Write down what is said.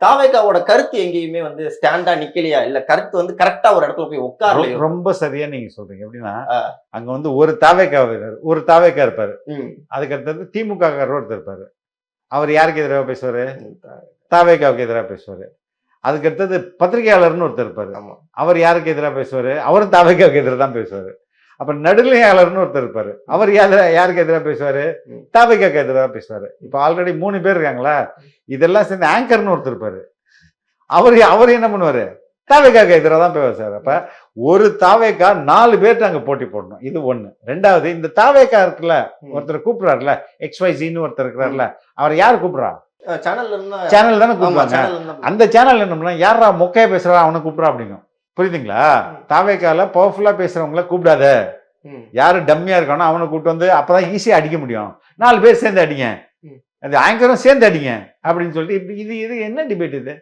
தாவேகாவோட கருத்து எங்கேயுமே வந்து ஸ்டாண்டா நிக்கலையா? இல்ல கருத்து வந்து கரெக்ட்டா ஒரு இடத்துல போய் உட்காரலையோ? ரொம்ப சரியா நீங்க சொல்றீங்க. எப்படின்னா, அங்க வந்து ஒரு தாவேகா ஒரு தாவேகா இருப்பாரு. ம். அதுக்கு அடுத்தது திமுக காரர் ஒருத்தர் இருப்பாரு. அவர் யாருக்கு எதிரா பேசுவாரு? தாவேகாவுக்கு எதிரா பேசுவாரு. அதுக்கு அடுத்தது பத்திரிகையாளர்னு ஒருத்தர் இருப்பாரு. ஆமா. அவர் யாருக்கு எதிரா பேசுவாரு? அவரும் தாவேகாவுக்கு எதிரா தான் பேசுவாரு. அப்ப நடுநிலையாளர்னு ஒருத்தர் இருப்பாரு. அவர் யாருக்கு எதிரா பேசுவாரு? தாவேகாவுக்கு எதிரா பேசுவாரு. இப்ப ஆல்ரெடி 3 பேர் இருக்காங்களா? இதெல்லாம் சேர்ந்து ஆங்கர்னு ஒருத்தர் இருப்பாரு. அவர் என்ன பண்ணுவாரு? தாவேகாவுக்கு எதிரா தான் பேசுவாரு. அப்ப ஒரு தாவேகா 4 பேர்ட்ட அங்க போட்டி போடணும். இது 1. 2வது இந்த தாவேகா இருக்குல்ல, ஒருத்தர் கூப்பிடுறாருல, XYZன்னு ஒருத்தர் இருக்கிறாருல, அவரை யார் கூப்பிடுறா? சேனல்ல இருந்தா சேனல் தானே ஆமா, கூப்பிடுவாங்க. சேனல்ல இருந்தா அந்த சேனல் என்ன பண்ணலாம், யாரா மொக்கையா பேசுறா அவனை கூப்பிடுறா அப்படிங்கும். புரியுதுங்களா? தாவேகால பவர்ஃபுல்லா பேசுறவங்கள கூப்பிடாத. ம். யாரு டம்மியா இருக்கானோ அவனை கூப்பிட்டு வந்து அப்பதான் ஈஸியா அடிக்க முடியும். 4 பேர் சேர்ந்து அடிங்க. ம். அந்த ஆங்கரும் சேர்ந்து அடிங்க அப்படின்னு சொல்லிட்டு இது இது என்ன டிபேட் இது?